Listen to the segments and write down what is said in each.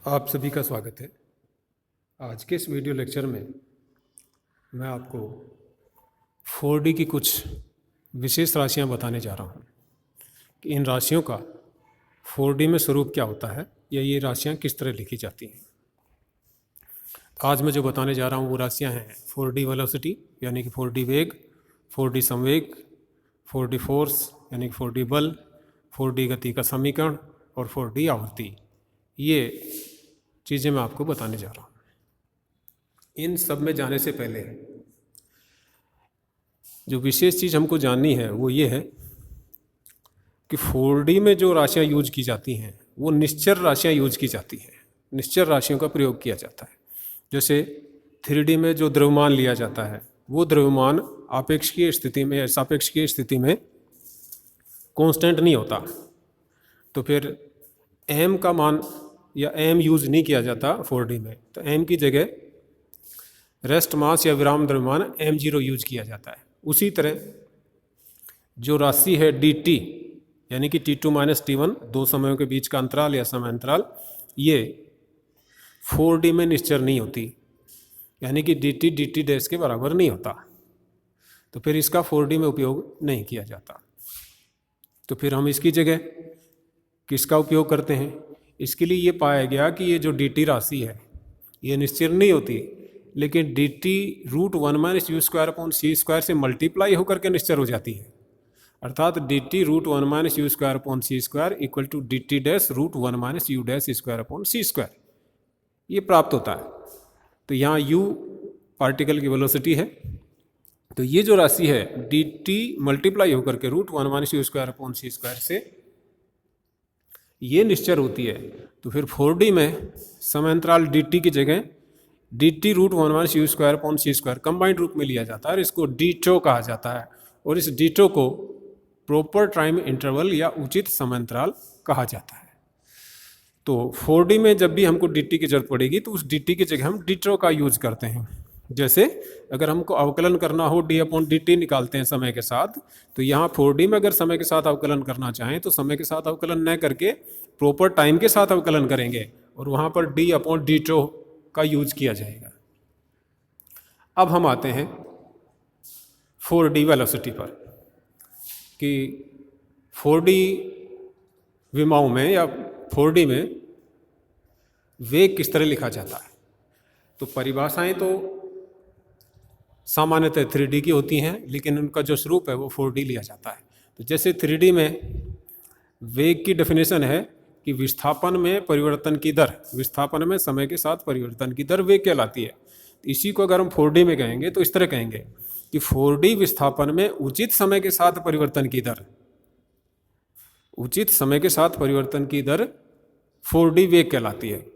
आप सभी का स्वागत है। आज के इस वीडियो लेक्चर में मैं आपको 4D की कुछ विशेष राशियां बताने जा रहा हूं कि इन राशियों का 4D में स्वरूप क्या होता है या ये राशियां किस तरह लिखी जाती हैं। आज मैं जो बताने जा रहा हूं वो राशियां हैं 4D वेलोसिटी यानी कि 4D वेग, 4D संवेग, 4D फोर्स यानी कि 4D बल, 4D गति का समीकरण और 4D आवृत्ति। ये चीज़ें मैं आपको बताने जा रहा हूँ। इन सब में जाने से पहले जो विशेष चीज़ हमको जाननी है वो ये है कि 4D में जो राशियाँ यूज की जाती हैं वो निश्चर राशियाँ यूज की जाती हैं, निश्चर राशियों का प्रयोग किया जाता है। जैसे 3D में जो द्रव्यमान लिया जाता है वो द्रव्यमान आपेक्षिकीय स्थिति में, सापेक्षिकीय स्थिति में कांस्टेंट नहीं होता, तो फिर m का मान या m यूज नहीं किया जाता 4D में, तो m की जगह रेस्ट मास या विराम द्रव्यमान m0 यूज किया जाता है। उसी तरह जो राशि है dt यानी कि t2 - t1 दो समयों के बीच का अंतराल या समय अंतराल, ये 4D में निश्चर नहीं होती, यानी कि dt dt डैश के बराबर नहीं होता, तो फिर इसका 4D में उपयोग नहीं किया जाता। तो फिर हम इसकी जगह किसका उपयोग करते हैं? इसके लिए ये पाया गया कि ये जो dt राशि है ये निश्चर नहीं होती, लेकिन dt √1 - u²/c² से मल्टीप्लाई होकर के निश्चर हो जाती है। अर्थात dt √1 - u²/c² equal to dt dash √1 - u²/c², ये प्राप्त होता है। तो यहाँ u पार्टिकल की वेलोसिटी है, तो ये जो राशि है dt मल्टीप्लाई होकर के √1 - u²/c² से ये निश्चर होती है। तो फिर 4D में समय अंतराल dt की जगह dt √1 - u²/c² कंबाइंड रूप में लिया जाता है और इसको dτ कहा जाता है, और इस dτ को प्रॉपर टाइम इंटरवल या उचित समय अंतराल कहा जाता है। तो 4D में जब भी हमको dt की जरूरत पड़ेगी तो उस dt की जगह हम dτ का यूज करते हैं। जैसे अगर हमको अवकलन करना हो d/dt निकालते हैं समय के साथ, तो यहाँ 4D में अगर समय के साथ अवकलन करना चाहें तो समय के साथ अवकलन न करके प्रॉपर टाइम के साथ अवकलन करेंगे और वहाँ पर d/dt का यूज किया जाएगा। अब हम आते हैं 4D वेलोसिटी पर कि 4D विमाओं में या 4D में वेग किस तरह लिखा जाता है। तो परिभाषाएं तो सामान्यतः 3D की होती हैं, लेकिन उनका जो स्वरूप है वो 4D लिया जाता है। तो जैसे 3D में वेग की डेफिनेशन है कि विस्थापन में परिवर्तन की दर, विस्थापन में समय के साथ परिवर्तन की दर वेग कहलाती है। तो इसी को अगर हम 4D में कहेंगे तो इस तरह कहेंगे कि 4D विस्थापन में उचित समय के साथ परिवर्तन की दर, उचित समय के साथ परिवर्तन की दर 4D वेग कहलाती है।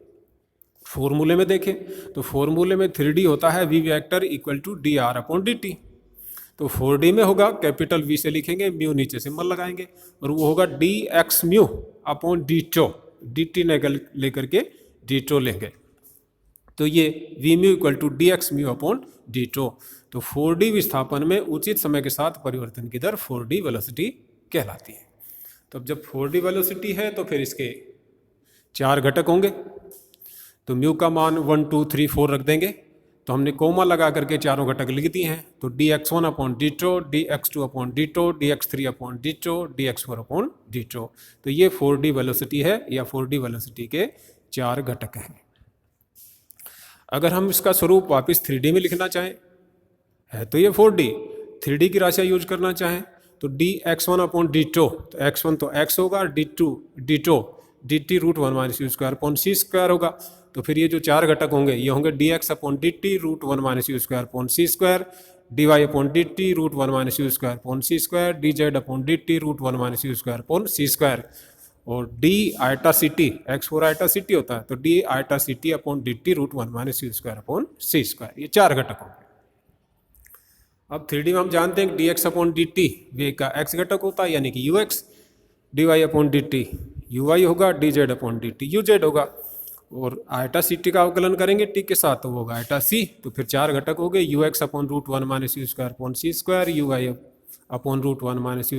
फॉर्मूले में देखें तो फॉर्मूले में 3D होता है v vector equal to dr/dt। तो 4D में होगा कैपिटल V से लिखेंगे, म्यू नीचे सिंबल लगाएंगे, और वो होगा dx mu upon dτ, dt लेकर के dτ लेंगे, तो ये v mu equal to dx mu upon dτ। तो 4D विस्थापन में उचित समय के साथ परिवर्तन की दर 4D वेलोसिटी कहलाती है। तो अब जब 4D वेलोसिटी है तो फिर इसके 4 घटक होंगे, तो म्यू का मान 1 2 3 4 रख देंगे, तो हमने कोमा लगा करके चारों घटक लिख दिए हैं। तो dx1/dτ, dx2/dτ, dx3/dτ, dx4/dτ। तो ये 4D वेलोसिटी है या 4D वेलोसिटी के 4 घटक हैं। अगर हम इसका स्वरूप वापस 3D में लिखना चाहें, है तो ये 4D, 3D की राशियाँ यूज करना चाहें तो dx1/dτ, तो x1 तो x होगा, dτ dt √1 - u²/c² होगा। तो फिर ये जो 4 घटक होंगे ये होंगे dx/dt √1 - u²/c², dy/dt √1 - u²/c², dz/dt √1 - u²/c², और d eta ct, x4 eta ct होता है, तो d आयटा ct/dt √1 - u²/c², ये 4 घटक होंगे। अब 3D में हम जानते हैं कि dx/dt वेग का x घटक होता है यानी कि ux, dy/dt uy होगा, dz/dt uz होगा, और आयटा ct का अवकलन करेंगे t के साथ तो होगा आयटा c। तो फिर 4 घटक हो गए, ux/√1 - u²/c², uy/√1 - u²/c²,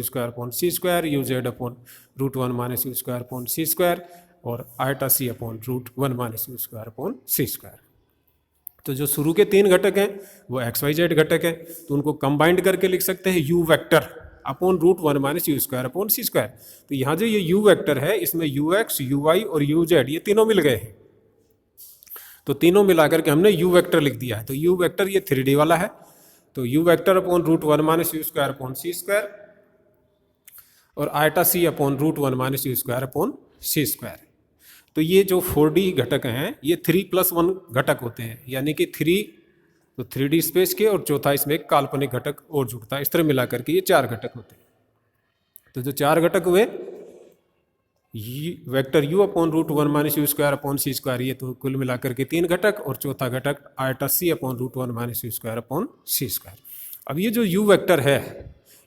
uz/√1 - u²/c², और eta C upon root 1 minus you square upon C square. तो जो शुरू के 3 घटक हैं वो एक्स वाई जेड घटक है, तो उनको कंबाइंड करके लिख सकते हैं u vector upon root 1 minus you square upon C square. तो यहाँ जो ये यू वेक्टर है इसमें यू एक्स, यू वाई और यू जेड ये तीनों मिल गए हैं, तो तीनों मिलाकर के हमने यू वेक्टर लिख दिया है। तो यू वेक्टर ये 3D वाला है, तो U vector upon root 1 minus you square upon C square और eta C upon root 1 minus you square upon C square. तो ये जो 4D घटक हैं ये 3+1 घटक होते हैं, यानी कि 3 तो 3D स्पेस के और चौथा इसमें एक काल्पनिक घटक और जुड़ता है। इस तरह मिलाकर के ये 4 घटक होते हैं। तो जो 4 घटक हुए vector u upon root 1 minus you square upon C square, ये तो कुल मिलाकर के 3 घटक, और चौथा घटक iota C upon root 1 minus you square upon C square. अब ये जो यू वेक्टर है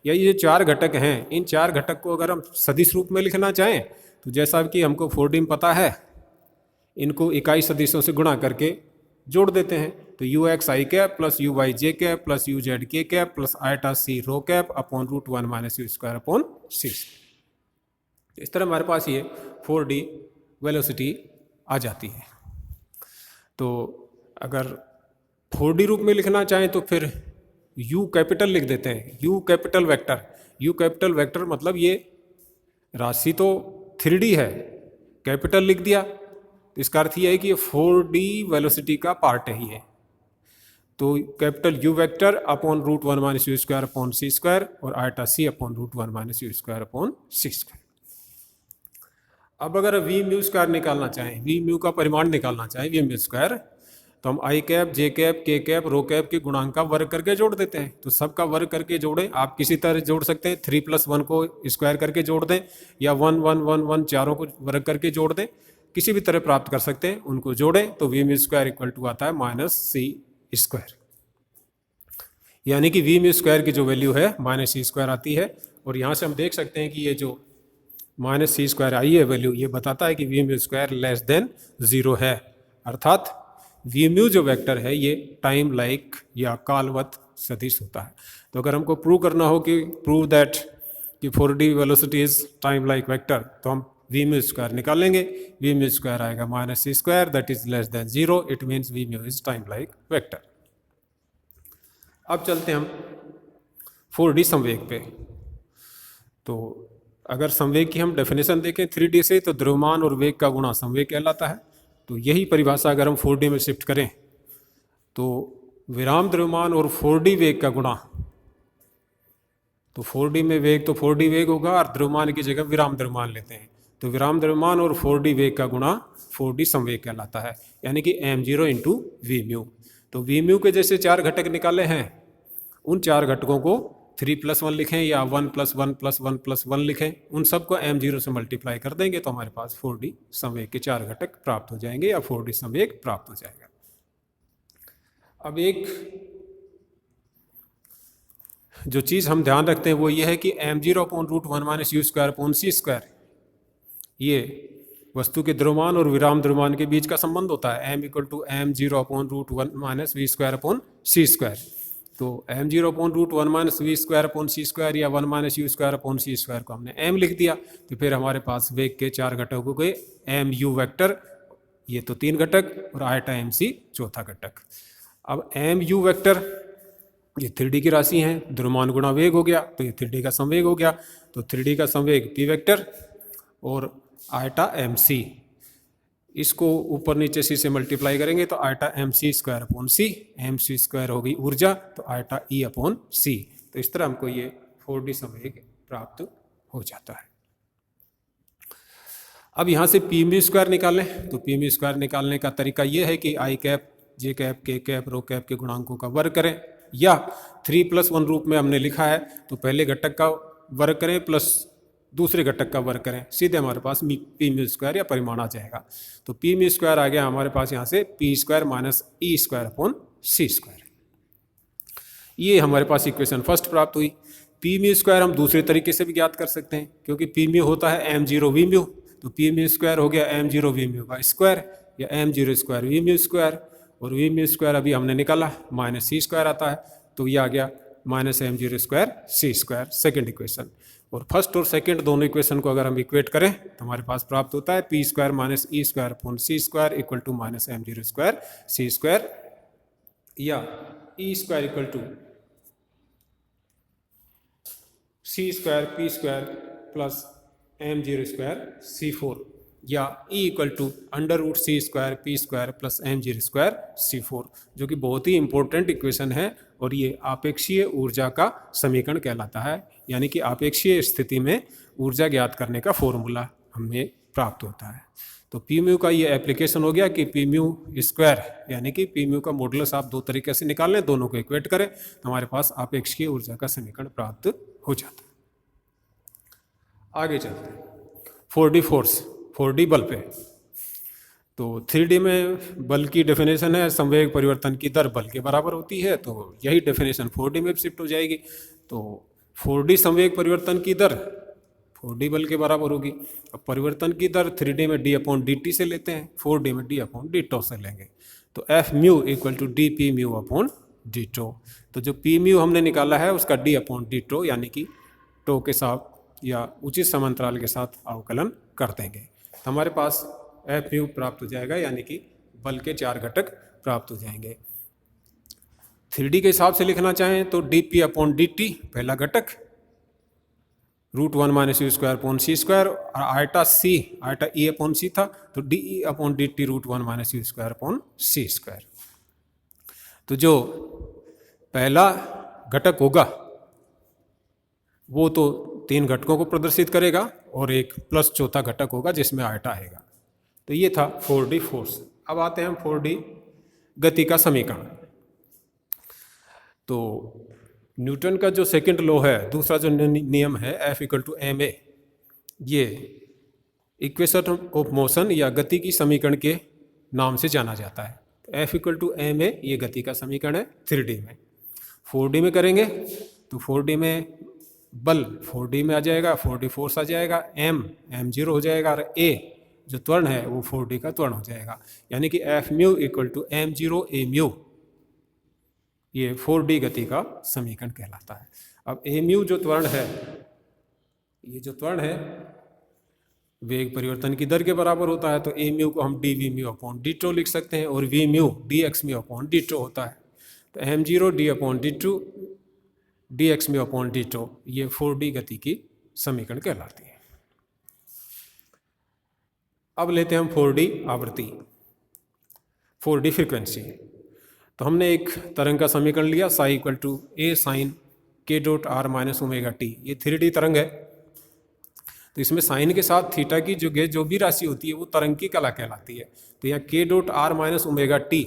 या ये 4 घटक हैं, इन 4 घटक को अगर हम सदिश रूप में लिखना चाहें तो जैसा कि हमको 4D में पता है, इनको इकाई सदिशों से गुणा करके जोड़ देते हैं। तो U X I cap plus U Y J cap plus U Z K cap plus eta C rho cap upon root 1 minus you square upon C. इस तरह हमारे पास ये 4D वेलोसिटी आ जाती है। तो अगर 4D रूप में लिखना चाहें तो फिर U कैपिटल लिख देते हैं, U capital vector. U capital vector मतलब ये राशि तो 3D है, कैपिटल लिख दिया, तो इसका अर्थ ये है कि ये 4D वेलोसिटी का पार्ट है ये। तो capital U vector upon root 1 minus you square upon C square और eta C upon root 1 minus you square upon C square. अब अगर वी म्यू स्क्वायर निकालना चाहें, वी म्यू का परिमाण निकालना चाहें, वी म्यू स्क्वायर, तो हम आई कैप, जे कैप, के कैप, रो कैप के गुणांक का वर्ग करके जोड़ देते हैं। तो सबका वर्ग करके जोड़ें, आप किसी तरह जोड़ सकते हैं, 3+1 को स्क्वायर करके जोड़ दें या 1 1 1 1 चारों को वर्ग करके जोड़ दें, किसी भी तरह प्राप्त कर सकते हैं, उनको जोड़ें तो v mu square equal to आता है माइनस सी स्क्वायर। यानी कि वी म्यू स्क्वायर की जो वैल्यू है माइनस सी स्क्वायर आती है। और यहाँ से हम देख सकते हैं कि ये जो माइनस सी स्क्वायर आई है वैल्यू, ये बताता है कि V mu square less than 0 है, अर्थात वी म्यू जो वेक्टर है ये टाइम लाइक या कालवत सदिश होता है। तो अगर हमको प्रूव करना हो कि प्रूव दैट कि 4D velocity is time like vector, तो हम वी म्यू स्क्वायर निकालेंगे। वी म्यू स्क्वायर आएगा minus C square that is less than 0, it means V mu is time like vector. अब चलते हैं हम 4D संवेग पे। तो अगर संवेग की हम डेफिनेशन देखें 3D से, तो द्रव्यमान और वेग का गुणा संवेग कहलाता है। तो यही परिभाषा अगर हम 4D में शिफ्ट करें तो विराम द्रव्यमान और 4D वेग का गुणा, तो 4D में वेग तो 4D वेग होगा और द्रव्यमान की जगह विराम द्रव्यमान लेते हैं, तो विराम द्रव्यमान और 4D वेग का गुणा 4D संवेग कहलाता है, यानी कि m0 इंटू वी म्यू। तो वी म्यू के जैसे 4 घटक निकाले हैं, उन 4 घटकों को 3+1 लिखें या 1+1+1+1 लिखें, उन सबको m0 से मल्टीप्लाई कर देंगे तो हमारे पास 4D संवेग के 4 घटक प्राप्त हो जाएंगे या 4D संवेग प्राप्त हो जाएगा। अब एक जो चीज़ हम ध्यान रखते हैं वो ये है कि m0 upon root 1 minus you square upon C square, ये वस्तु के द्रव्यमान और विराम द्रव्यमान के बीच का संबंध होता है। m equal to m0 upon root 1 minus V square upon C square. तो m0 upon root 1 minus V square upon सी स्क्वायर या 1 minus you square upon C square को हमने m लिख दिया, तो फिर हमारे पास वेग के 4 घटकों हो गए m u वेक्टर, ये तो 3 घटक, और आयटा m c चौथा घटक। अब m u वेक्टर ये 3D की राशि हैं, द्रव्यमान गुणा वेग हो गया तो ये 3D का संवेग हो गया। तो 3D का संवेग p वेक्टर और आयटा एम सी, इसको ऊपर नीचे सी से मल्टीप्लाई करेंगे तो eta M C square upon C, M C square होगी ऊर्जा तो आयटा ई अपॉन सी। तो इस तरह हमको ये 4D संवेग प्राप्त हो जाता है। अब यहाँ से पी म्यू स्क्वायर निकालें, तो पी म्यू स्क्वायर निकालने का तरीका ये है कि आई कैप, जे कैप, के कैप, रो कैप के गुणांकों का वर्ग करें, या 3+1 रूप में हमने लिखा है तो पहले घटक का वर्ग करें प्लस दूसरे घटक का वर्ग करें, सीधे हमारे पास पी म्यू स्क्वायर या परिमाण आ जाएगा। तो पी म्यू स्क्वायर आ गया हमारे पास यहाँ से P square minus E square upon सी स्क्वायर। ये हमारे पास इक्वेशन फर्स्ट प्राप्त हुई। पी म्यू स्क्वायर हम दूसरे तरीके से भी ज्ञात कर सकते हैं, क्योंकि पी म्यू होता है m0 वी म्यू, तो पी म्यू स्क्वायर हो गया m0 वी म्यू का स्क्वायर या m0 स्क्वायर वी म्यू स्क्वायर, और वी म्यू स्क्वायर अभी हमने निकाला माइनस सी स्क्वायर आता है, तो ये आ गया minus m0 square C square, second equation. और फर्स्ट और सेकंड दोनों इक्वेशन को अगर हम इक्वेट करें तो हमारे पास प्राप्त होता है P square minus E square upon C square equal to minus M zero square C square, या E square equal to C square P square plus M zero square C four, या E equal to under root C square P square plus M zero square C four, जो कि बहुत ही important equation है और ये आपेक्षीय ऊर्जा का समीकरण कहलाता है। यानी कि आपेक्षीय स्थिति में ऊर्जा ज्ञात करने का फॉर्मूला हमें प्राप्त होता है। तो पी म्यू का ये एप्लीकेशन हो गया कि पी म्यू स्क्वायर यानी कि पी म्यू का मॉडुलस आप दो तरीके से निकाल लें, दोनों को इक्वेट करें तो हमारे पास आपेक्षीय ऊर्जा का समीकरण प्राप्त हो जाता है। आगे चलते हैं 4D फोर्स, 4D बल पे। तो 3D में बल की डेफिनेशन है संवेग परिवर्तन की दर बल के बराबर होती है, तो यही डेफिनेशन 4D में शिफ्ट हो जाएगी। तो 4D संवेग परिवर्तन की दर 4D बल के बराबर होगी। अब परिवर्तन की दर 3D में d अपॉन dt से लेते हैं, 4D में d अपॉन d टो से लेंगे, तो F mu equal to D P mu upon D tau. तो जो पी म्यू हमने निकाला है उसका d अपॉन डी टो यानी कि टो के साथ या उचित समांतराल के साथ अवकलन कर देंगे, तो हमारे पास एफ म्यू प्राप्त हो जाएगा, यानी कि बल के 4 घटक प्राप्त हो जाएंगे। 3D के हिसाब से लिखना चाहें तो D P upon D T पहला घटक, root 1 minus you square upon C square, और आयटा ई अपॉन सी था तो D E upon D T root 1 minus you square upon C square. तो जो पहला घटक होगा वो तो 3 घटकों को प्रदर्शित करेगा और एक प्लस चौथा घटक होगा जिसमें आयटा आएगा। तो ये था 4D फोर्स। अब आते हैं हम 4D गति का समीकरण। तो न्यूटन का जो सेकंड लॉ है, दूसरा जो नियम है F equal to M A, ये इक्वेशन ऑफ मोशन या गति की समीकरण के नाम से जाना जाता है। तो F equal to M A ये गति का समीकरण है 3D में। 4D में करेंगे तो 4D में बल 4D में आ जाएगा, 4D फोर्स आ जाएगा, m जीरो हो जाएगा और a जो त्वरण है वो 4D का त्वरण हो जाएगा, यानी कि F mu equal to M zero A mu, ये 4D गति का समीकरण कहलाता है। अब ए म्यू जो त्वरण है, ये जो त्वरण है वेग परिवर्तन की दर के बराबर होता है, तो ए म्यू को हम D V mu upon D tau लिख सकते हैं, और V mu D X mu upon D tau होता है। तो M zero D upon D tau D X mu upon D tau, ये 4D गति की समीकरण कहलाती है। अब लेते हैं हम 4D आवृत्ति, 4D फ्रीक्वेंसी। तो हमने एक तरंग का समीकरण लिया psi equal to A sine K dot R minus omega T, ये 3D तरंग है। तो इसमें साइन के साथ थीटा की जो भी राशि होती है वो तरंग की कला कहलाती है। तो यहाँ के dot R minus omega T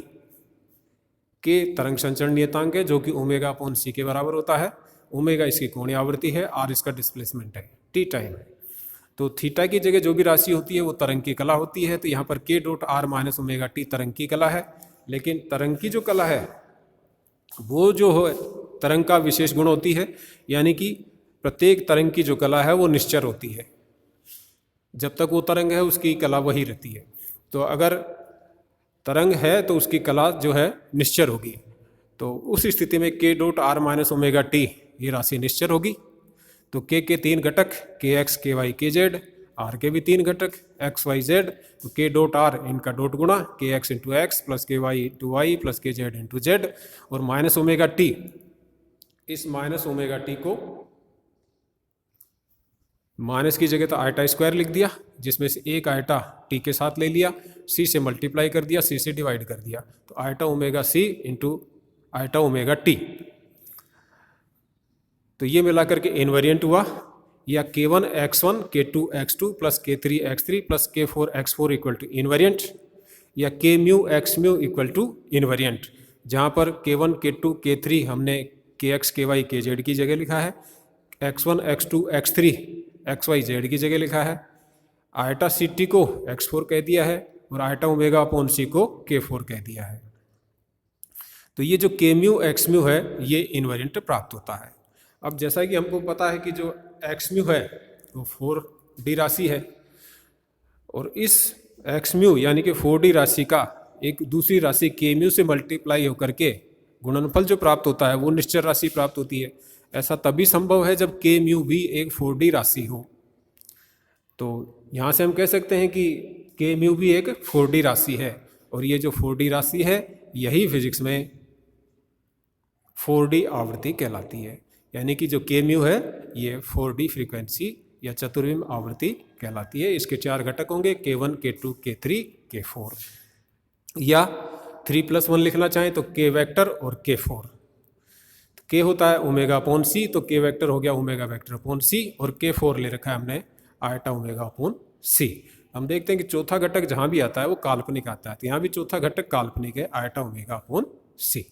के तरंग संचरण नियतांक है, जो कि ओमेगा अपॉन सी के बराबर होता है। ओमेगा इसकी कोणीय आवृत्ति है, आर इसका डिस्प्लेसमेंट है, टी टाइम है। तो थीटा की जगह जो भी राशि होती है वो तरंग की कला होती है। तो यहाँ पर के dot R minus omega T तरंग की कला है, लेकिन तरंग की जो कला है वो जो है तरंग का विशेष गुण होती है, यानी कि प्रत्येक तरंग की जो कला है वो निश्चर होती है। जब तक वो तरंग है उसकी कला वही रहती है। तो अगर तरंग है तो उसकी कला जो है निश्चर होगी। तो उस स्थिति में के dot R minus omega T ये राशि निश्चर होगी। तो के 3 घटक के एक्स के वाई के जेड, आर के भी 3 घटक एक्स वाई जेड। तो के डॉट आर इनका डॉट गुणा के एक्स इंटू एक्स प्लस के वाई इंटू वाई प्लस के जेड इंटू जेड, और माइनस ओमेगा टी, इस माइनस ओमेगा टी को माइनस की जगह तो आयटा स्क्वायर लिख दिया, जिसमें से एक आयटा टी के साथ ले लिया, सी से मल्टीप्लाई कर दिया, सी से डिवाइड कर दिया। तो आयटा ओमेगा सी इंटू आयटा ओमेगा टी, तो ये मिला करके इनवेरिएंट हुआ, या k1 x1 k2 x2 plus k3 x3 plus k4 x4 equal to invariant, या k mu x mu equal to invariant, जहाँ पर k1 k2 k3 हमने kx ky kz की जगह लिखा है, x1 x2 x3 xy z की जगह लिखा है, आयटा सी टी को x4 कह दिया है और आयटा ओमेगा अपॉन सी को k4 कह दिया है। तो ये जो k म्यू x म्यू है ये इनवेरिएंट प्राप्त होता है। अब जैसा कि हमको पता है कि जो x म्यू है वो 4D राशि है, और इस x म्यू यानी कि 4D राशि का एक दूसरी राशि k म्यू से मल्टीप्लाई होकर के गुणनफल जो प्राप्त होता है वो निश्चर राशि प्राप्त होती है। ऐसा तभी संभव है जब के म्यू भी एक 4D राशि हो। तो यहाँ से हम कह सकते हैं कि के म्यू भी एक 4D राशि है, और ये जो 4D राशि है यही फिजिक्स में 4D आवृत्ति कहलाती है। यानी कि जो के म्यू है ये 4D फ्रीक्वेंसी या चतुर्विम आवृत्ति कहलाती है। इसके 4 घटक होंगे, K1, K2, K3, K4, या 3+1 लिखना चाहें तो K वेक्टर और K4। K होता है ओमेगा अपॉन सी, तो K वेक्टर हो गया ओमेगा वेक्टर अपॉन सी, और K4 ले रखा है हमने आयटा ओमेगा अपॉन सी। हम देखते हैं कि चौथा घटक जहाँ भी आता है वो काल्पनिक आता है, तो यहाँ भी चौथा घटक काल्पनिक है, आयटा ओमेगा अपॉन सी।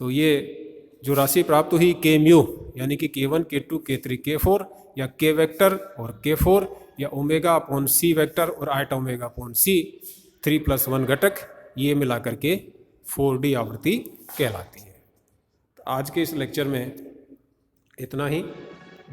तो ये जो राशि प्राप्त हुई के म्यू, यानी कि K1, K2, K3, K4, या K वेक्टर और K4, या ओमेगा अपॉन सी वेक्टर और आयटा ओमेगा अपॉन सी, 3+1 घटक, ये मिला करके 4D आवृत्ति कहलाती है। तो आज के इस लेक्चर में इतना ही।